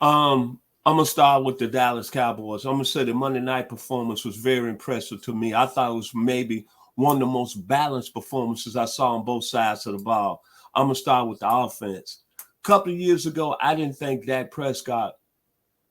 I'm gonna start with the Dallas Cowboys. I'm gonna say the Monday night performance was very impressive to me. I thought it was maybe one of the most balanced performances I saw on both sides of the ball. I'm gonna start with the offense. A couple of years ago, I didn't think Dak Prescott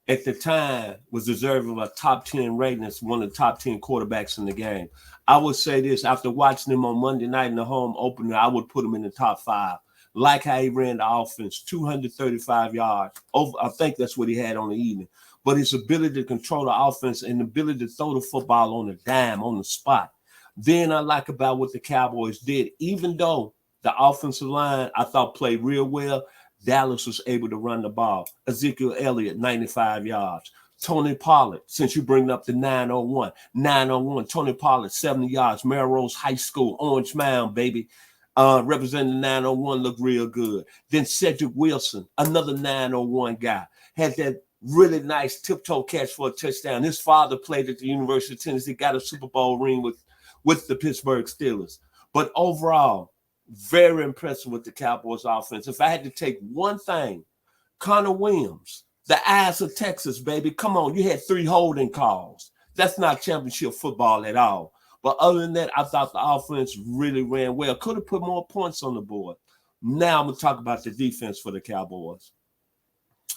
at the time was deserving of a top 10 rating as one of the top 10 quarterbacks in the game. I would say this, after watching him on Monday night in the home opener, I would put him in the top 5. Like how he ran the offense, 235 yards. I think that's what he had on the evening. But his ability to control the offense and the ability to throw the football on a dime, on the spot. Then I like about what the Cowboys did. Even though the offensive line, I thought, played real well, Dallas was able to run the ball. Ezekiel Elliott, 95 yards. Tony Pollard, since you bring up the 901, Tony Pollard, 70 yards. Melrose High School, Orange Mound, baby. Representing 901 looked real good. Then Cedric Wilson, another 901 guy, had that really nice tiptoe catch for a touchdown. His father played at the University of Tennessee, got a Super Bowl ring with the Pittsburgh Steelers. But overall, very impressive with the Cowboys offense. If I had to take one thing, Connor Williams, the eyes of Texas, baby. Come on, you had 3 holding calls. That's not championship football at all. But other than that, I thought the offense really ran well. Could have put more points on the board. Now I'm going to talk about the defense for the Cowboys.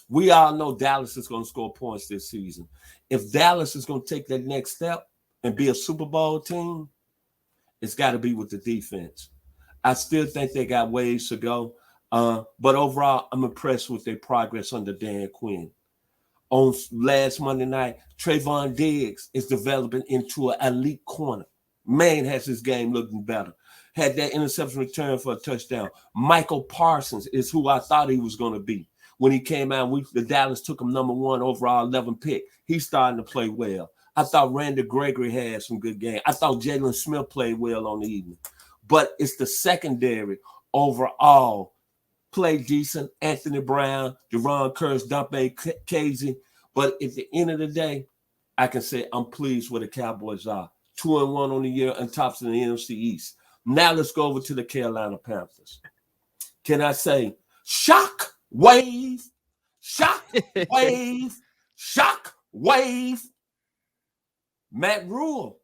We all know Dallas is going to score points this season. If Dallas is going to take that next step and be a Super Bowl team, it's got to be with the defense. I still think they got ways to go. But overall, I'm impressed with their progress under Dan Quinn. On last Monday night, Trayvon Diggs is developing into an elite corner. Man, has his game looking better. Had that interception return for a touchdown. Michael Parsons is who I thought he was going to be. When he came out, the Dallas took him number 1 overall 11 pick. He's starting to play well. I thought Randy Gregory had some good game. I thought Jalen Smith played well on the evening. But it's the secondary overall. Played decent. Anthony Brown, Deron Curse, Dompe Casey. But at the end of the day, I can say I'm pleased where the Cowboys are. 2-1 on the year and tops in the NFC East. Now let's go over to the Carolina Panthers. Can I say shock wave, shock wave, shock wave? Matt Rule,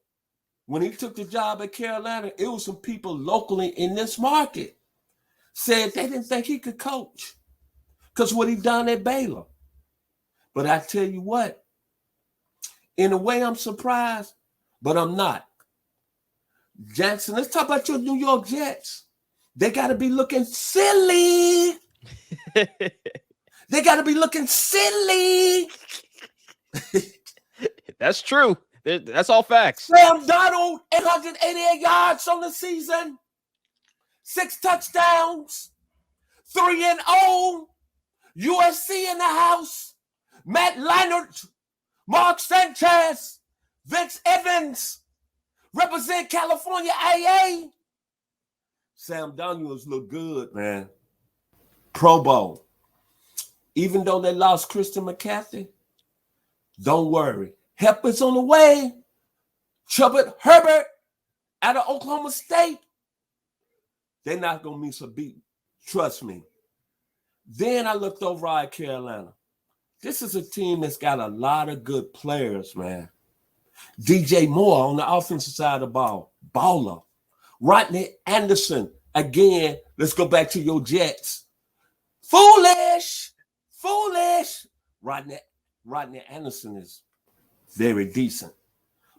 when he took the job at Carolina, it was some people locally in this market said they didn't think he could coach because what he done at Baylor. But I tell you what, in a way I'm surprised, but I'm not. Jackson, let's talk about your New York Jets. They got to be looking silly. They got to be looking silly. That's true. That's all facts. Sam Darnold, 888 yards on the season. 6 touchdowns. 3-0. USC in the house. Matt Leinart, Mark Sanchez, Vince Evans, represent California AA. Sam Daniels look good, man. Pro Bowl. Even though they lost Christian McCaffrey, don't worry. Help is on the way. Chubbard Herbert out of Oklahoma State. They're not going to miss a beat. Trust me. Then I looked over at Carolina. This is a team that's got a lot of good players, man. DJ Moore on the offensive side of the ball. Baller. Rodney Anderson. Again, let's go back to your Jets. Foolish. Rodney Anderson is very decent.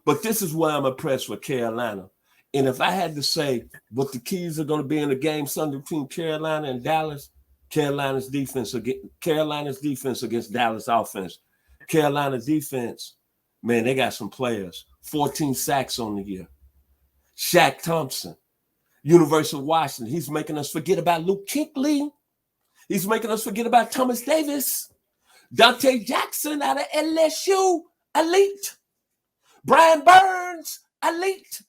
But this is why I'm impressed with Carolina. And if I had to say what the keys are going to be in the game Sunday between Carolina and Dallas, Carolina's defense against Dallas offense. Carolina defense, man, they got some players. 14 sacks on the year. Shaq Thompson, University of Washington. He's making us forget about Luke Kuechly. He's making us forget about Thomas Davis. Dante Jackson out of LSU, elite. Brian Burns, elite.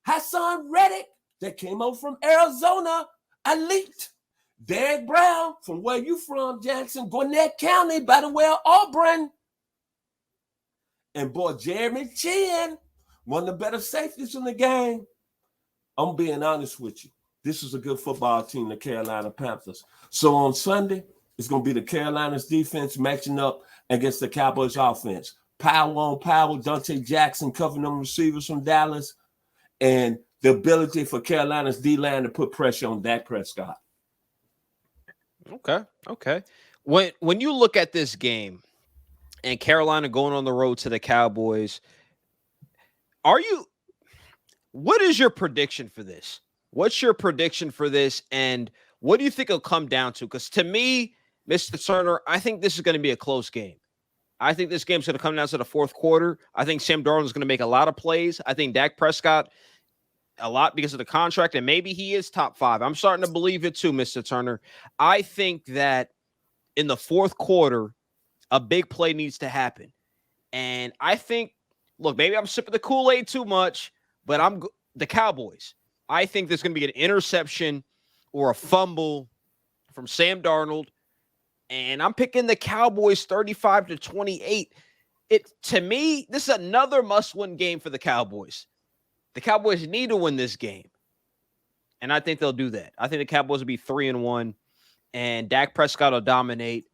Hassan Reddick, that came over from Arizona, elite. Derek Brown, from where you from, Jackson, Gwinnett County, by the way, Auburn. And boy, Jeremy Chin, one of the better safeties in the game. I'm being honest with you. This is a good football team, the Carolina Panthers. So on Sunday, It's going to be the Carolina's defense matching up against the Cowboys offense. Power on power, Dante Jackson covering them receivers from Dallas, and the ability for Carolina's D-line to put pressure on Dak Prescott. Okay. When you look at this game and Carolina going on the road to the Cowboys, what is your prediction for this? What's your prediction for this? And what do you think it'll come down to? Because to me, Mr. Turner, I think this is going to be a close game. I think this game's going to come down to the fourth quarter. I think Sam Darnold is going to make a lot of plays. I think Dak Prescott, a lot because of the contract, and maybe he is top 5. I'm starting to believe it too, Mr. Turner. I think that in the fourth quarter, a big play needs to happen. And I think, look, maybe I'm sipping the Kool-Aid too much, but the Cowboys. I think there's going to be an interception or a fumble from Sam Darnold, and I'm picking the Cowboys 35-28. To me, this is another must-win game for the Cowboys. The Cowboys need to win this game, and I think they'll do that. I think the Cowboys will be 3-1, and Dak Prescott will dominate.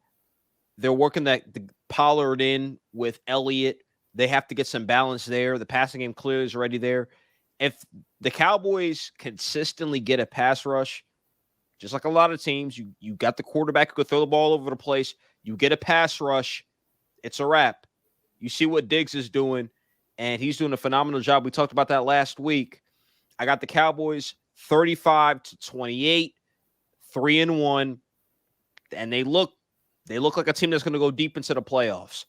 They're working the Pollard in with Elliott. They have to get some balance there. The passing game clearly is already there. If the Cowboys consistently get a pass rush, just like a lot of teams, you got the quarterback who could throw the ball over the place. You get a pass rush, it's a wrap. You see what Diggs is doing, and he's doing a phenomenal job. We talked about that last week. I got the Cowboys 35-28, 3-1, and they look like a team that's going to go deep into the playoffs.